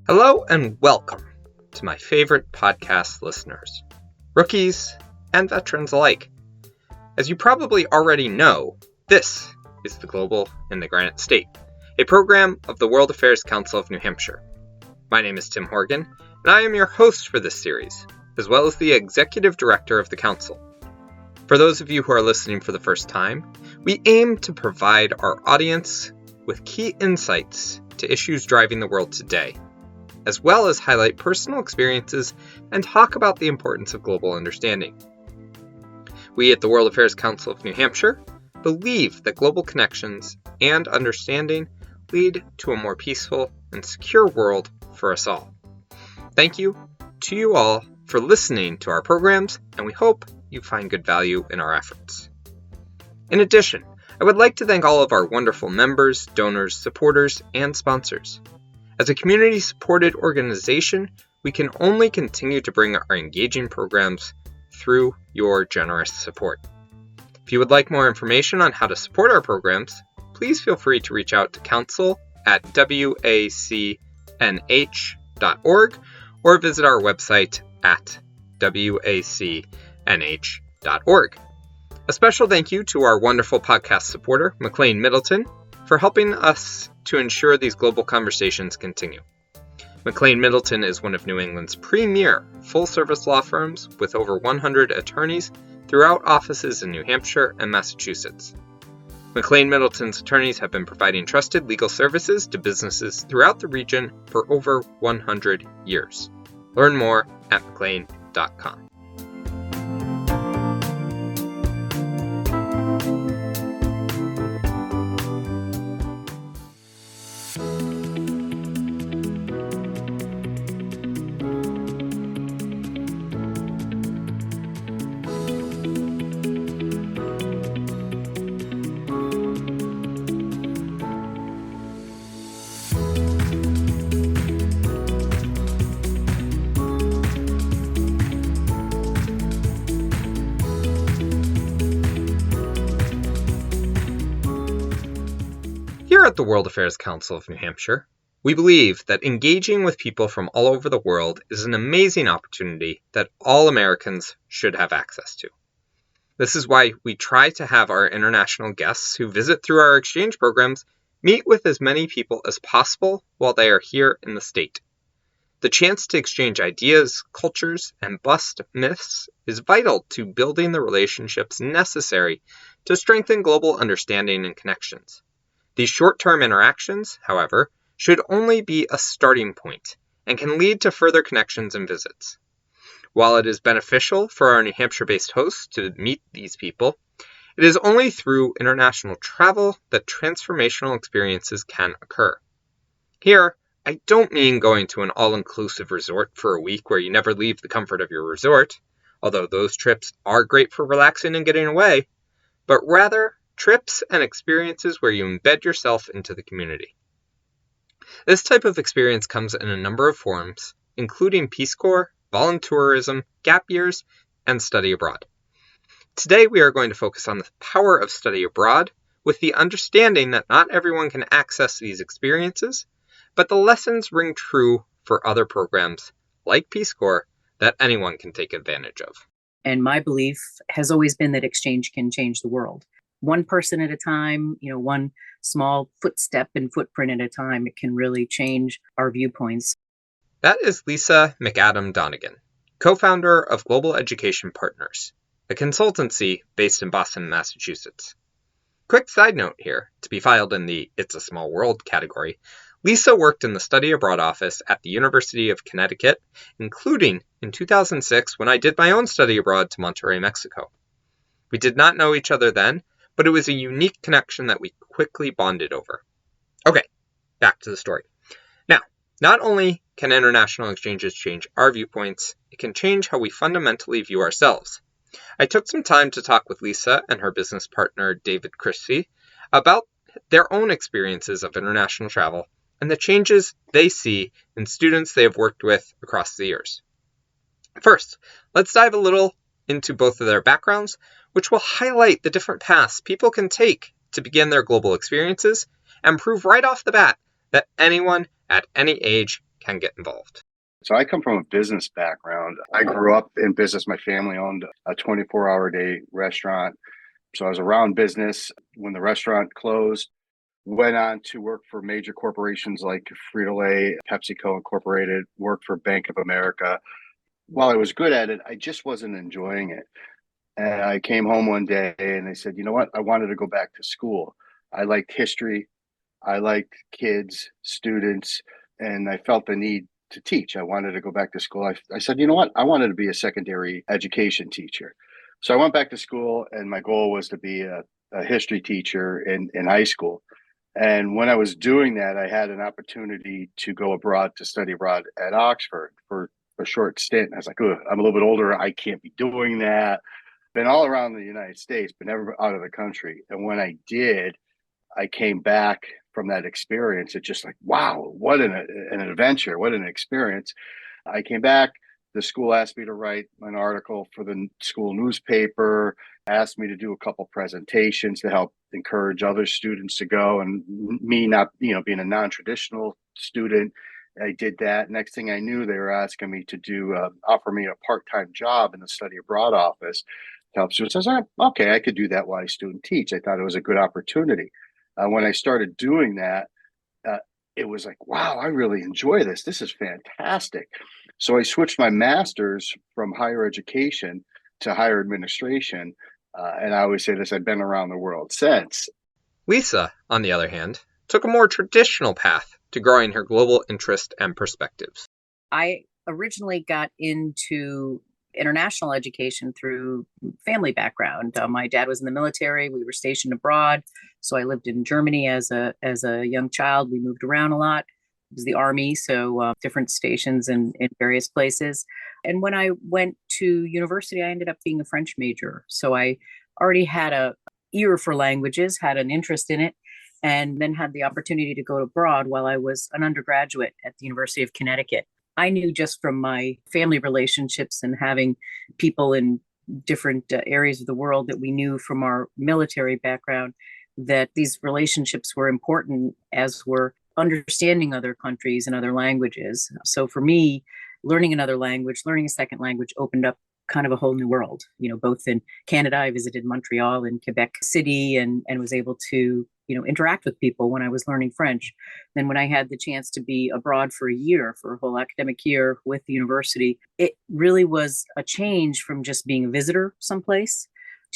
Hello and welcome to my favorite podcast listeners, rookies and veterans alike. As you probably already know, this is the Global in the Granite State, a program of the World Affairs Council of New Hampshire. My name is Tim Horgan, and I am your host for this series, as well as the Executive Director of the Council. For those of you who are listening for the first time, we aim to provide our audience with key insights to issues driving the world today, as well as highlight personal experiences and talk about the importance of global understanding. We at the World Affairs Council of New Hampshire believe that global connections and understanding lead to a more peaceful and secure world for us all. Thank you to you all for listening to our programs, and we hope you find good value in our efforts. In addition, I would like to thank all of our wonderful members, donors, supporters, and sponsors. As a community-supported organization, we can only continue to bring our engaging programs through your generous support. If you would like more information on how to support our programs, please feel free to reach out to council@wacnh.org or visit our website at wacnh.org. A special thank you to our wonderful podcast supporter, McLean Middleton, for helping us to ensure these global conversations continue. McLean Middleton is one of New England's premier full-service law firms with over 100 attorneys throughout offices in New Hampshire and Massachusetts. McLean Middleton's attorneys have been providing trusted legal services to businesses throughout the region for over 100 years. Learn more at mclean.com. Here at the World Affairs Council of New Hampshire, we believe that engaging with people from all over the world is an amazing opportunity that all Americans should have access to. This is why we try to have our international guests who visit through our exchange programs meet with as many people as possible while they are here in the state. The chance to exchange ideas, cultures, and bust myths is vital to building the relationships necessary to strengthen global understanding and connections. These short-term interactions, however, should only be a starting point and can lead to further connections and visits. While it is beneficial for our New Hampshire-based hosts to meet these people, it is only through international travel that transformational experiences can occur. Here, I don't mean going to an all-inclusive resort for a week where you never leave the comfort of your resort, although those trips are great for relaxing and getting away, but rather trips and experiences where you embed yourself into the community. This type of experience comes in a number of forms, including Peace Corps, volunteerism, gap years, and study abroad. Today we are going to focus on the power of study abroad, with the understanding that not everyone can access these experiences, but the lessons ring true for other programs like Peace Corps that anyone can take advantage of. And my belief has always been that exchange can change the world. One person at a time, one small footstep and footprint at a time, it can really change our viewpoints. That is Lisa McAdam Donegan, co-founder of Global Education Partners, a consultancy based in Boston, Massachusetts. Quick side note here, to be filed in the It's a Small World category, Lisa worked in the Study Abroad office at the University of Connecticut, including in 2006 when I did my own study abroad to Monterrey, Mexico. We did not know each other then, but it was a unique connection that we quickly bonded over. Okay, back to the story. Now, not only can international exchanges change our viewpoints, it can change how we fundamentally view ourselves. I took some time to talk with Lisa and her business partner, David Christie, about their own experiences of international travel and the changes they see in students they have worked with across the years. First, let's dive a little into both of their backgrounds, which will highlight the different paths people can take to begin their global experiences and prove right off the bat that anyone at any age can get involved. So I come from a business background. I grew up in business. My family owned a 24-hour day restaurant. So I was around business when the restaurant closed, went on to work for major corporations like Frito-Lay, PepsiCo Incorporated, worked for Bank of America. While I was good at it, I just wasn't enjoying it. And I came home one day and I said, you know what? I wanted to go back to school. I liked history. I liked kids, students, and I felt the need to teach. I wanted to go back to school. I said, you know what? I wanted to be a secondary education teacher. So I went back to school, and my goal was to be a history teacher in high school. And when I was doing that, I had an opportunity to go abroad to study abroad at Oxford for a short stint. I was like, oh, I'm a little bit older. I can't be doing that. Been all around the United States, but never out of the country. And when I did, I came back from that experience. It's just like, wow, what an adventure, what an experience. I came back. The school asked me to write an article for the school newspaper, asked me to do a couple presentations to help encourage other students to go. And me not, being a non-traditional student, I did that. Next thing I knew, they were asking me to offer me a part-time job in the study abroad office to help students. I was like, okay, I could do that while I student teach. I thought it was a good opportunity. When I started doing that, it was like, wow, I really enjoy this. This is fantastic. So I switched my master's from higher education to higher administration. And I always say this, I've been around the world since. Lisa, on the other hand, took a more traditional path to growing her global interest and perspectives. I originally got into international education through family background. My dad was in the military. We were stationed abroad. So I lived in Germany as a young child. We moved around a lot. It was the Army, so different stations in various places. And when I went to university, I ended up being a French major. So I already had a ear for languages, had an interest in it, and then had the opportunity to go abroad while I was an undergraduate at the University of Connecticut. I knew just from my family relationships and having people in different areas of the world that we knew from our military background that these relationships were important as we're understanding other countries and other languages. So for me, learning another language, learning a second language opened up kind of a whole new world. Both in Canada, I visited Montreal and Quebec City and was able to interact with people when I was learning French. Then when I had the chance to be abroad for a year, for a whole academic year with the university, it really was a change from just being a visitor someplace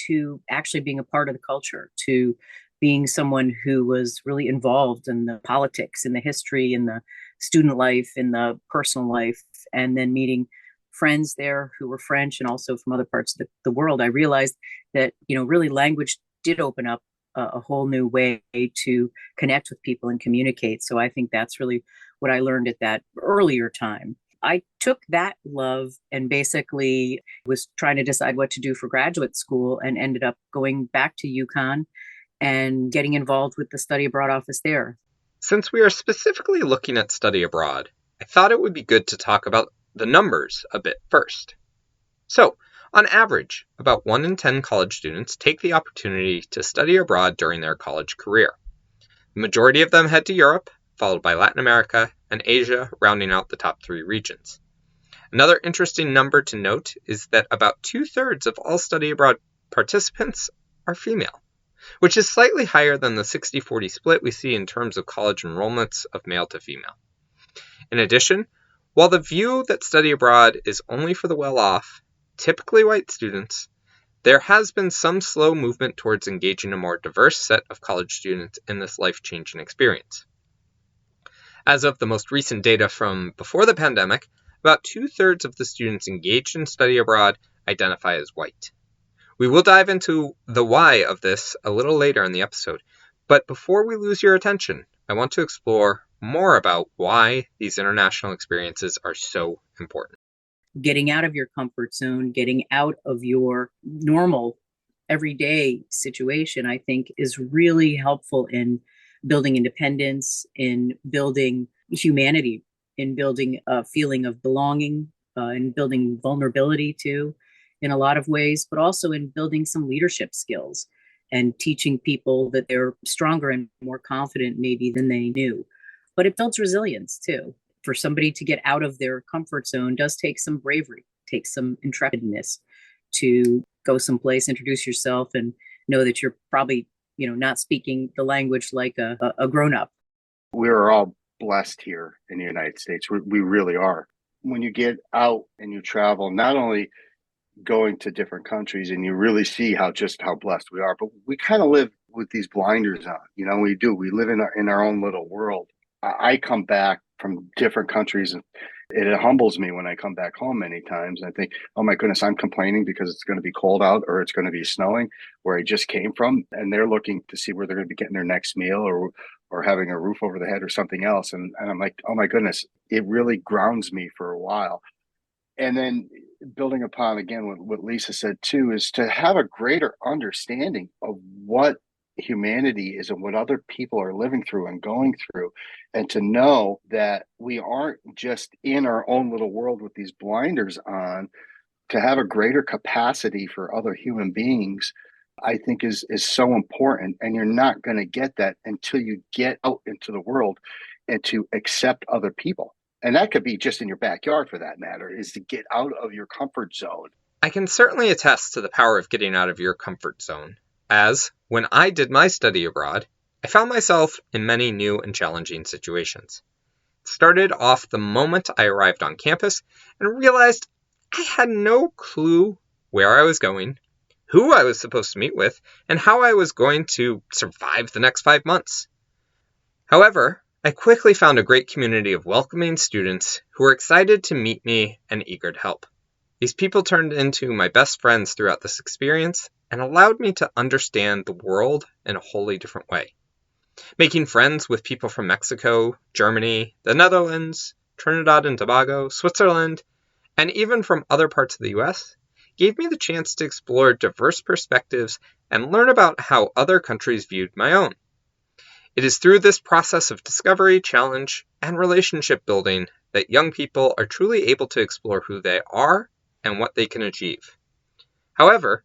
to actually being a part of the culture, to being someone who was really involved in the politics, in the history, in the student life, in the personal life, and then meeting friends there who were French and also from other parts of the world. I realized that, really language did open up a whole new way to connect with people and communicate. So I think that's really what I learned at that earlier time. I took that love and basically was trying to decide what to do for graduate school and ended up going back to UConn and getting involved with the study abroad office there. Since we are specifically looking at study abroad, I thought it would be good to talk about the numbers a bit first. So, on average, about 1 in 10 college students take the opportunity to study abroad during their college career. The majority of them head to Europe, followed by Latin America and Asia, rounding out the top 3 regions. Another interesting number to note is that about 2/3 of all study abroad participants are female, which is slightly higher than the 60-40 split we see in terms of college enrollments of male to female. In addition, while the view that study abroad is only for the well-off, typically white students, there has been some slow movement towards engaging a more diverse set of college students in this life-changing experience. As of the most recent data from before the pandemic, about 2/3 of the students engaged in study abroad identify as white. We will dive into the why of this a little later in the episode, but before we lose your attention, I want to explore more about why these international experiences are so important. Getting out of your comfort zone, getting out of your normal everyday situation, I think is really helpful in building independence, in building humanity, in building a feeling of belonging, in building vulnerability too, in a lot of ways, but also in building some leadership skills and teaching people that they're stronger and more confident maybe than they knew. But it builds resilience too. For somebody to get out of their comfort zone does take some bravery, takes some intrepidness to go someplace, introduce yourself, and know that you're probably, not speaking the language like a grown-up. We're all blessed here in the United States. We really are. When you get out and you travel, not only going to different countries and you really see how blessed we are, but we kind of live with these blinders on. We do. We live in our own little world. I come back from different countries and it humbles me when I come back home many times. I think, oh my goodness, I'm complaining because it's going to be cold out or it's going to be snowing where I just came from, and they're looking to see where they're going to be getting their next meal or having a roof over the head or something else. And I'm like, oh my goodness, it really grounds me for a while. And then building upon again what Lisa said too, is to have a greater understanding of what humanity is and what other people are living through and going through, and to know that we aren't just in our own little world with these blinders on. To have a greater capacity for other human beings, I think is so important. And you're not going to get that until you get out into the world and to accept other people. And that could be just in your backyard for that matter, is to get out of your comfort zone. I can certainly attest to the power of getting out of your comfort zone, as when I did my study abroad, I found myself in many new and challenging situations. It started off the moment I arrived on campus and realized I had no clue where I was going, who I was supposed to meet with, and how I was going to survive the next 5 months. However, I quickly found a great community of welcoming students who were excited to meet me and eager to help. These people turned into my best friends throughout this experience and allowed me to understand the world in a wholly different way. Making friends with people from Mexico, Germany, the Netherlands, Trinidad and Tobago, Switzerland, and even from other parts of the US gave me the chance to explore diverse perspectives and learn about how other countries viewed my own. It is through this process of discovery, challenge, and relationship building that young people are truly able to explore who they are and what they can achieve. However,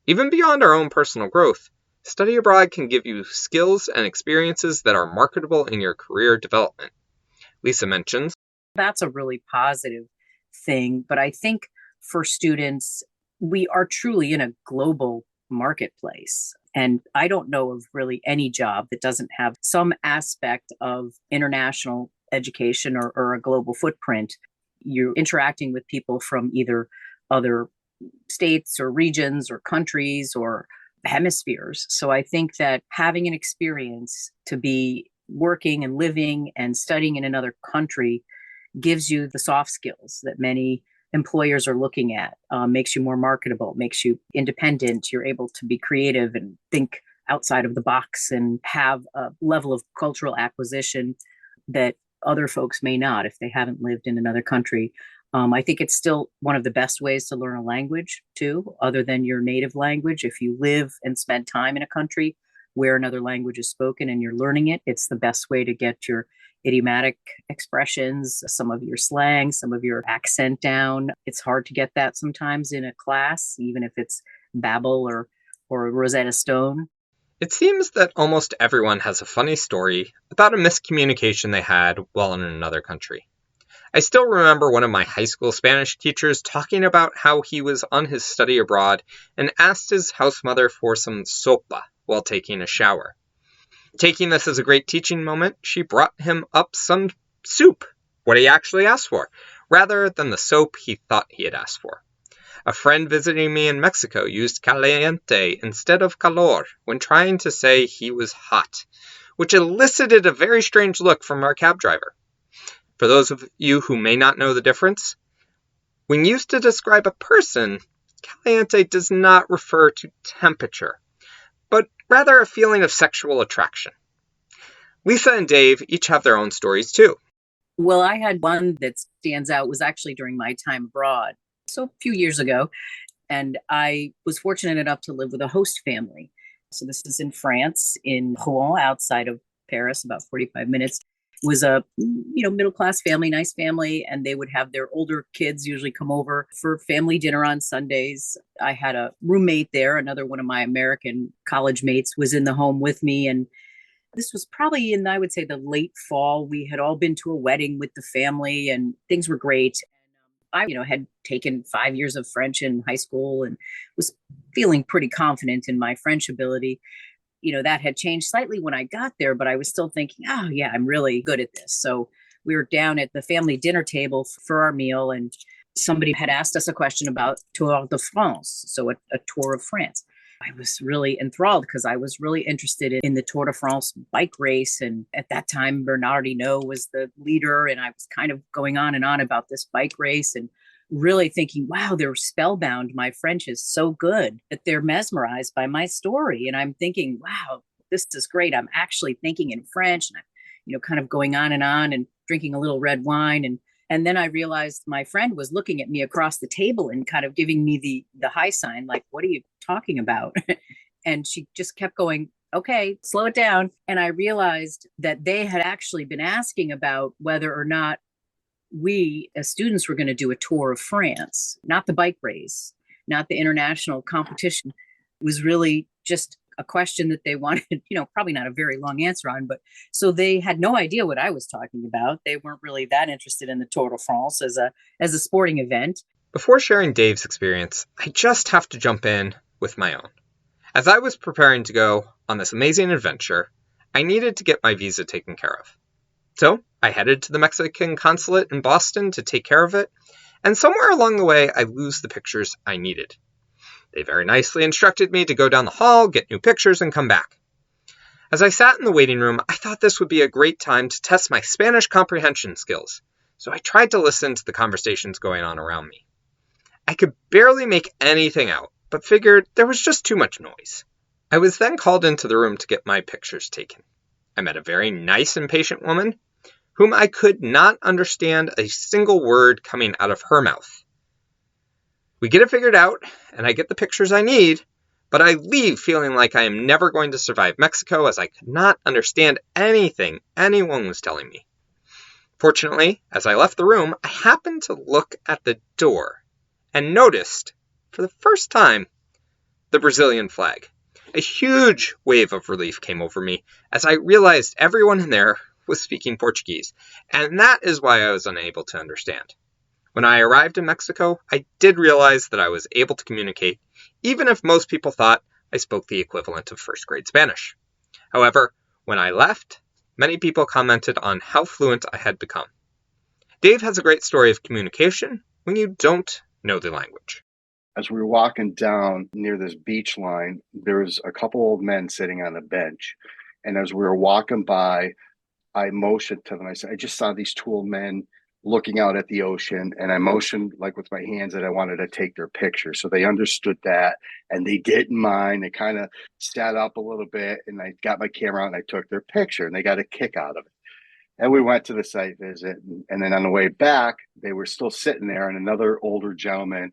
even beyond our own personal growth, study abroad can give you skills and experiences that are marketable in your career development. Lisa mentions, that's a really positive thing, but I think for students, we are truly in a global marketplace. And I don't know of really any job that doesn't have some aspect of international education or a global footprint. You're interacting with people from either other states or regions or countries or hemispheres. So I think that having an experience to be working and living and studying in another country gives you the soft skills that many employers are looking at, makes you more marketable, makes you independent. You're able to be creative and think outside of the box and have a level of cultural acquisition that other folks may not if they haven't lived in another country. I think it's still one of the best ways to learn a language too, other than your native language. If you live and spend time in a country where another language is spoken and you're learning it, it's the best way to get your idiomatic expressions, some of your slang, some of your accent down. It's hard to get that sometimes in a class, even if it's Babel or Rosetta Stone. It seems that almost everyone has a funny story about a miscommunication they had while in another country. I still remember one of my high school Spanish teachers talking about how he was on his study abroad and asked his house mother for some sopa while taking a shower. Taking this as a great teaching moment, she brought him up some soup, what he actually asked for, rather than the soap he thought he had asked for. A friend visiting me in Mexico used caliente instead of calor when trying to say he was hot, which elicited a very strange look from our cab driver. For those of you who may not know the difference, when used to describe a person, caliente does not refer to temperature, but rather a feeling of sexual attraction. Lisa and Dave each have their own stories too. Well, I had one that stands out, was actually during my time abroad, so a few years ago, and I was fortunate enough to live with a host family. So this is in France, in Rouen, outside of Paris, about 45 minutes. It was a middle-class family, nice family, and they would have their older kids usually come over for family dinner on Sundays. I had a roommate there, another one of my American college mates was in the home with me, and This was probably in, I would say, the late fall. We had all been to a wedding with the family and things were great. I, had taken 5 years of French in high school and was feeling pretty confident in my French ability. That had changed slightly when I got there, but I was still thinking, oh, yeah, I'm really good at this. So we were down at the family dinner table for our meal, and somebody had asked us a question about Tour de France, so a tour of France. I was really enthralled because I was really interested in the Tour de France bike race. And at that time, Bernard Hinault was the leader. And I was kind of going on and on about this bike race and really thinking, wow, they're spellbound. My French is so good that they're mesmerized by my story. And I'm thinking, wow, this is great. I'm actually thinking in French, and I'm, kind of going on and drinking a little red wine. And then I realized my friend was looking at me across the table and kind of giving me the high sign, like, what are you talking about? And she just kept going, okay, slow it down. And I realized that they had actually been asking about whether or not we as students were going to do a tour of France, not the bike race, not the international competition. It was really just a question that they wanted, probably not a very long answer on, but so they had no idea what I was talking about. They weren't really that interested in the Tour de France as a sporting event. Before sharing Dave's experience, I just have to jump in with my own. As I was preparing to go on this amazing adventure, I needed to get my visa taken care of. So I headed to the Mexican consulate in Boston to take care of it, and somewhere along the way, I lose the pictures I needed. They very nicely instructed me to go down the hall, get new pictures, and come back. As I sat in the waiting room, I thought this would be a great time to test my Spanish comprehension skills, so I tried to listen to the conversations going on around me. I could barely make anything out, but figured there was just too much noise. I was then called into the room to get my pictures taken. I met a very nice and patient woman, whom I could not understand a single word coming out of her mouth. We get it figured out, and I get the pictures I need, but I leave feeling like I am never going to survive Mexico as I could not understand anything anyone was telling me. Fortunately, as I left the room, I happened to look at the door and noticed, for the first time, the Brazilian flag. A huge wave of relief came over me as I realized everyone in there was speaking Portuguese, and that is why I was unable to understand. When I arrived in Mexico, I did realize that I was able to communicate, even if most people thought I spoke the equivalent of first grade Spanish. However, when I left, many people commented on how fluent I had become. Dave has a great story of communication when you don't know the language. As we were walking down near this beach line, there was a couple old men sitting on a bench. And as we were walking by, I motioned to them. I said, I just saw these two old men looking out at the ocean, and I motioned like with my hands that I wanted to take their picture. So they understood that, and they didn't mind. They kind of sat up a little bit, and I got my camera out and I took their picture, and they got a kick out of it. And we went to the site visit, and then on the way back, they were still sitting there, and another older gentleman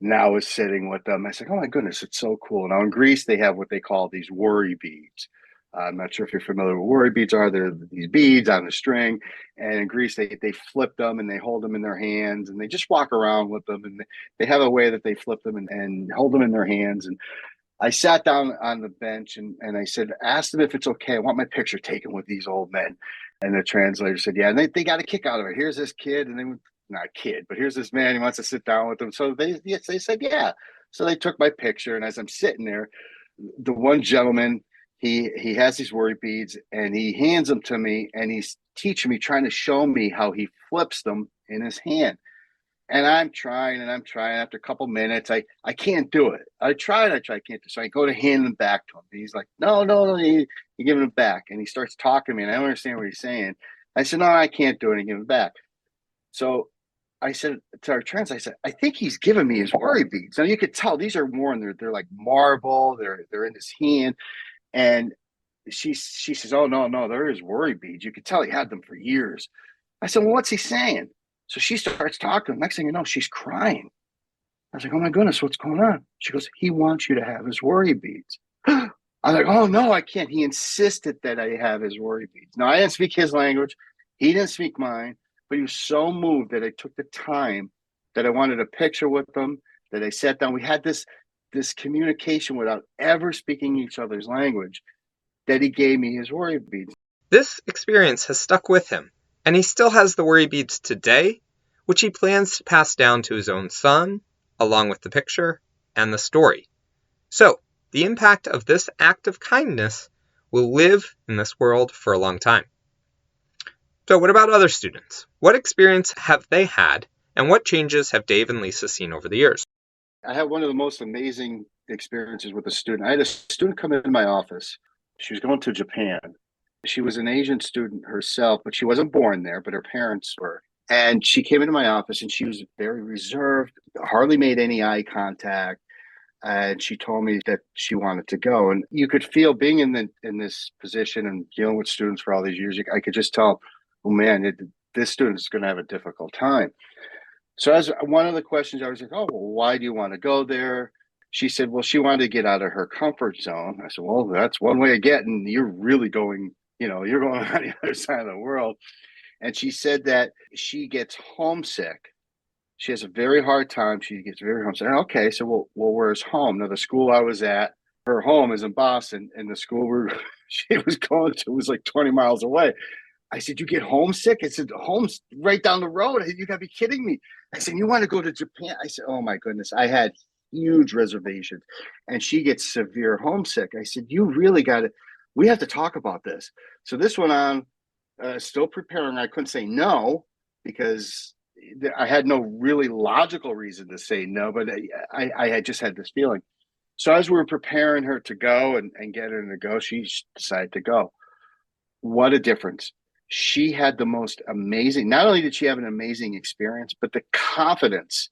now was sitting with them. I said, oh my goodness, it's so cool. Now in Greece, they have what they call these worry beads. I'm not sure if you're familiar with what worry beads are. They're these beads on a string. And in Greece, they flip them and they hold them in their hands and they just walk around with them. And they have a way that they flip them and hold them in their hands. And I sat down on the bench and I said, ask them if it's okay. I want my picture taken with these old men. And the translator said, yeah, and they got a kick out of it. Here's this kid. And they were not a kid, but here's this man. He wants to sit down with them. So they said, yeah. So they took my picture. And as I'm sitting there, the one gentleman, he has these worry beads and he hands them to me and he's teaching me, trying to show me how he flips them in his hand. And I'm trying. After a couple minutes, I can't do it. I can't do it. So I go to hand them back to him. And he's like, no, you give them back. And he starts talking to me and I don't understand what he's saying. I said, no, I can't do it. And give them back. So I said to our translator, I said, I think he's giving me his worry beads. Now you could tell these are more, and they're like marble. They're in his hand. And she says, oh, no, they're his worry beads. You could tell he had them for years. I said, well, what's he saying? So she starts talking. Next thing you know, she's crying. I was like, oh, my goodness, what's going on? She goes, he wants you to have his worry beads. I was like, oh, no, I can't. He insisted that I have his worry beads. Now, I didn't speak his language. He didn't speak mine. But he was so moved that I took the time, that I wanted a picture with them, that I sat down. We had this communication without ever speaking each other's language. that he gave me his worry beads. This experience has stuck with him, and he still has the worry beads today, which he plans to pass down to his own son, along with the picture and the story. So, the impact of this act of kindness will live in this world for a long time. So what about other students? What experience have they had, and what changes have Dave and Lisa seen over the years? I had one of the most amazing experiences with a student. I had a student come into my office. She was going to Japan. She was an Asian student herself, but she wasn't born there, but her parents were. And she came into my office and she was very reserved, hardly made any eye contact. And she told me that she wanted to go. And you could feel being in this position and dealing with students for all these years, I could just tell, oh man, this student is going to have a difficult time. So as one of the questions, I was like, oh, well, why do you want to go there? She said, well, she wanted to get out of her comfort zone. I said, well, that's one way of getting, you're really going, you're going on the other side of the world. And she said that she gets homesick. She has a very hard time. She gets very homesick. Okay, so well, where's home? Now, the school I was at, her home is in Boston, and the school where she was going to was like 20 miles away. I said, you get homesick? I said, home's right down the road. I said, you got to be kidding me. I said, you want to go to Japan? I said, oh my goodness. I had huge reservations. And she gets severe homesick. I said, you really got to, we have to talk about this. So this went on, still preparing. I couldn't say no because I had no really logical reason to say no, but I had just had this feeling. So as we were preparing her to go and get her to go, she decided to go. What a difference. She had the most amazing, not only did she have an amazing experience, but the confidence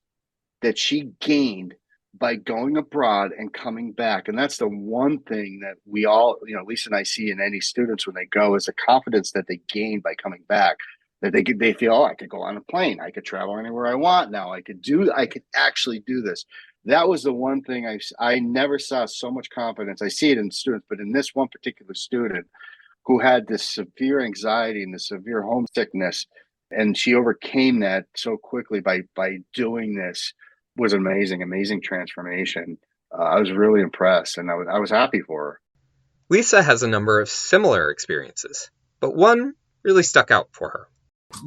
that she gained by going abroad and coming back. And that's the one thing that we all, Lisa and I see in any students when they go is the confidence that they gain by coming back. That they feel, oh, I could go on a plane. I could travel anywhere I want now. I could actually do this. That was the one thing I never saw so much confidence. I see it in students, but in this one particular student who had this severe anxiety and the severe homesickness, and she overcame that so quickly by doing this, was an amazing transformation. I was really impressed, and I was happy for her. Lisa has a number of similar experiences, but one really stuck out for her.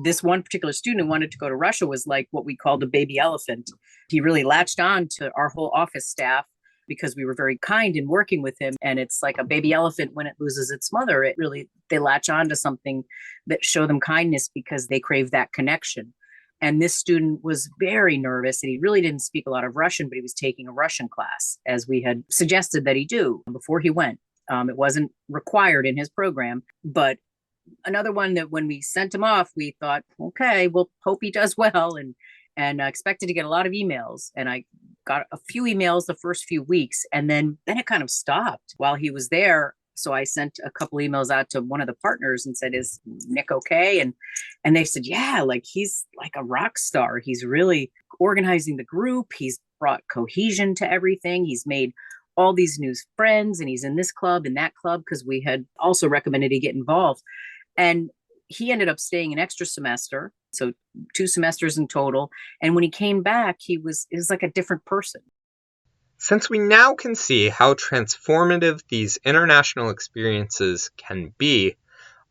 This one particular student who wanted to go to Russia was like what we called a baby elephant. He really latched on to our whole office staff because we were very kind in working with him. And it's like a baby elephant when it loses its mother. They latch on to something that show them kindness because they crave that connection. And this student was very nervous and he really didn't speak a lot of Russian, but he was taking a Russian class as we had suggested that he do before he went. It wasn't required in his program, but another one that when we sent him off, we thought, okay, we'll hope he does well and expected to get a lot of emails. And I got a few emails the first few weeks, and then it kind of stopped while he was there. So I sent a couple emails out to one of the partners and said, is Nick okay? And they said, yeah, like he's like a rock star. He's really organizing the group. He's brought cohesion to everything. He's made all these new friends, and he's in this club and that club because we had also recommended he get involved. And he ended up staying an extra semester, so 2 semesters in total. And when he came back, it was like a different person. Since we now can see how transformative these international experiences can be,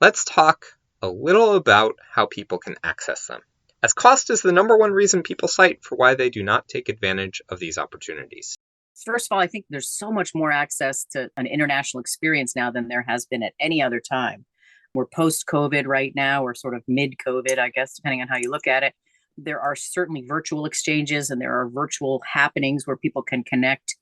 let's talk a little about how people can access them, as cost is the number one reason people cite for why they do not take advantage of these opportunities. First of all, I think there's so much more access to an international experience now than there has been at any other time. We're post-COVID right now, or sort of mid-COVID, I guess, depending on how you look at it. There are certainly virtual exchanges and there are virtual happenings where people can connect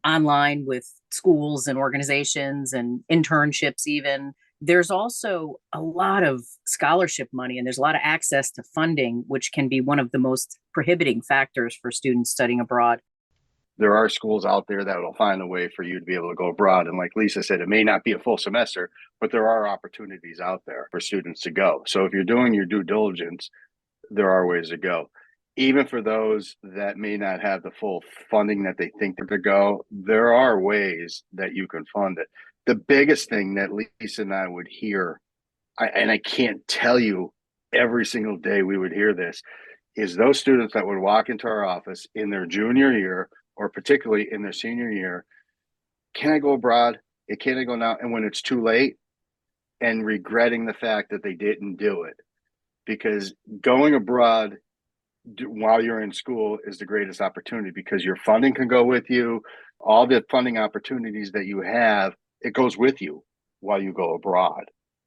online with schools and organizations and internships even. There's also a lot of scholarship money and there's a lot of access to funding, which can be one of the most prohibiting factors for students studying abroad. There are schools out there that will find a way for you to be able to go abroad. And like Lisa said, it may not be a full semester, but there are opportunities out there for students to go. So if you're doing your due diligence, there are ways to go. Even for those that may not have the full funding that they think they're to go, there are ways that you can fund it. The biggest thing that Lisa and I would hear, and I can't tell you every single day we would hear this, is those students that would walk into our office in their junior year, or particularly in their senior year, can I go abroad? It can't go now. And when it's too late, and regretting the fact that they didn't do it, because going abroad while you're in school is the greatest opportunity, because your funding can go with you. All the funding opportunities that you have, it goes with you while you go abroad,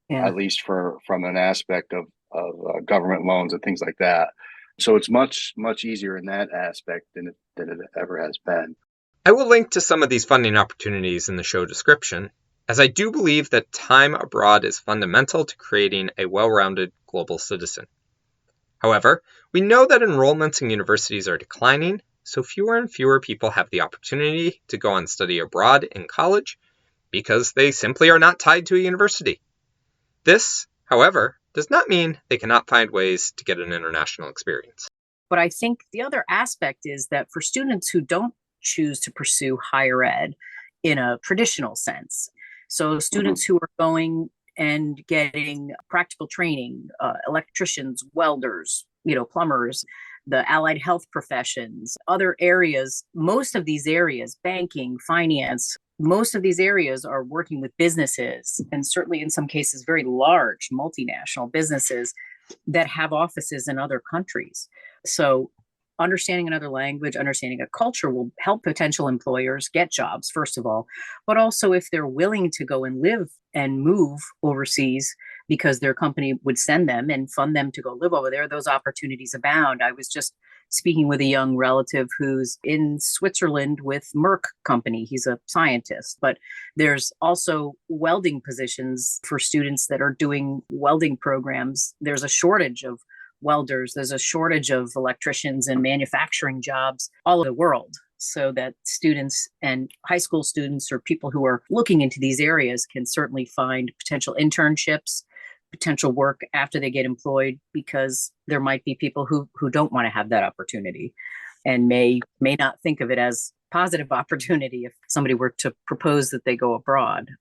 Yeah. at least from an aspect of government loans and things like that. So it's much easier in that aspect than it ever has been. I will link to some of these funding opportunities in the show description, as I do believe that time abroad is fundamental to creating a well-rounded global citizen. However, we know that enrollments in universities are declining, so fewer and fewer people have the opportunity to go on study abroad in college because they simply are not tied to a university. This, however, does not mean they cannot find ways to get an international experience. But I think the other aspect is that for students who don't choose to pursue higher ed in a traditional sense, so students who are going and getting practical training, electricians, welders, plumbers, the allied health professions, other areas, most of these areas, banking, finance, most of these areas are working with businesses, and certainly in some cases, very large multinational businesses that have offices in other countries. So understanding another language, understanding a culture will help potential employers get jobs, first of all, but also if they're willing to go and live and move overseas because their company would send them and fund them to go live over there, those opportunities abound. I was just speaking with a young relative who's in Switzerland with Merck Company. He's a scientist, but there's also welding positions for students that are doing welding programs. There's a shortage of welders, there's a shortage of electricians and manufacturing jobs all over the world, so that students and high school students or people who are looking into these areas can certainly find potential internships, potential work after they get employed, because there might be people who don't want to have that opportunity and may not think of it as positive opportunity if somebody were to propose that they go abroad.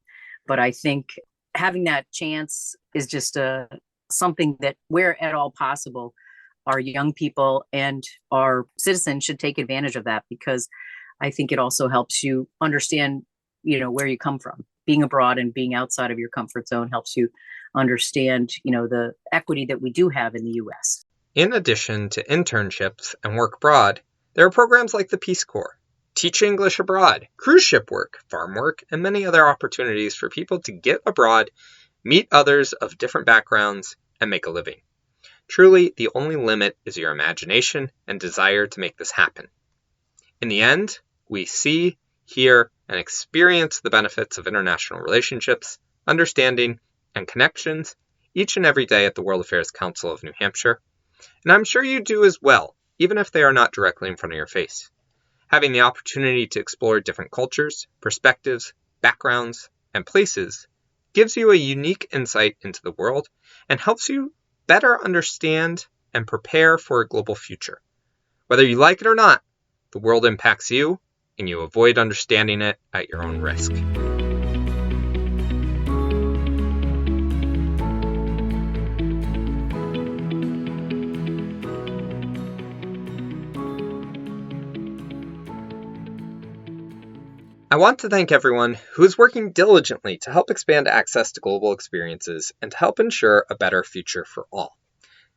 But I think having that chance is just something that, where at all possible, our young people and our citizens should take advantage of that, because I think it also helps you understand, where you come from. Being abroad and being outside of your comfort zone helps you understand, the equity that we do have in the U.S. In addition to internships and work abroad, there are programs like the Peace Corps, Teach English Abroad, cruise ship work, farm work, and many other opportunities for people to get abroad, meet others of different backgrounds, and make a living. Truly, the only limit is your imagination and desire to make this happen. In the end, we see, hear, and experience the benefits of international relationships, understanding, and connections each and every day at the World Affairs Council of New Hampshire. And I'm sure you do as well, even if they are not directly in front of your face. Having the opportunity to explore different cultures, perspectives, backgrounds, and places gives you a unique insight into the world and helps you better understand and prepare for a global future. Whether you like it or not, the world impacts you, and you avoid understanding it at your own risk. I want to thank everyone who is working diligently to help expand access to global experiences and to help ensure a better future for all.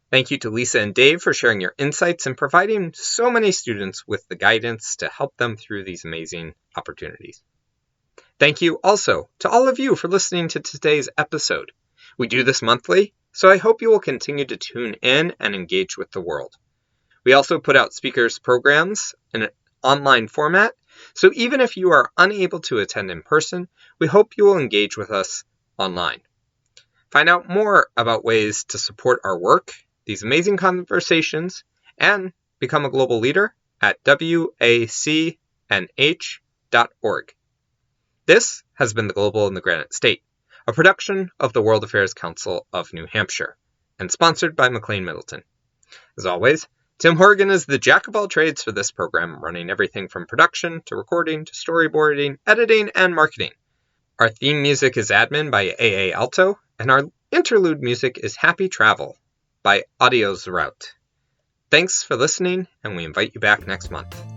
Thank you to Lisa and Dave for sharing your insights and providing so many students with the guidance to help them through these amazing opportunities. Thank you also to all of you for listening to today's episode. We do this monthly, so I hope you will continue to tune in and engage with the world. We also put out speakers programs in an online format, so even if you are unable to attend in person, we hope you will engage with us online. Find out more about ways to support our work, these amazing conversations, and become a global leader at wacnh.org. This has been The Global in the Granite State, a production of the World Affairs Council of New Hampshire, and sponsored by McLean Middleton. As always, Tim Horgan is the jack of all trades for this program, running everything from production to recording to storyboarding, editing, and marketing. Our theme music is Admin by A.A. Alto, and our interlude music is Happy Travel by Audio's Route. Thanks for listening, and we invite you back next month.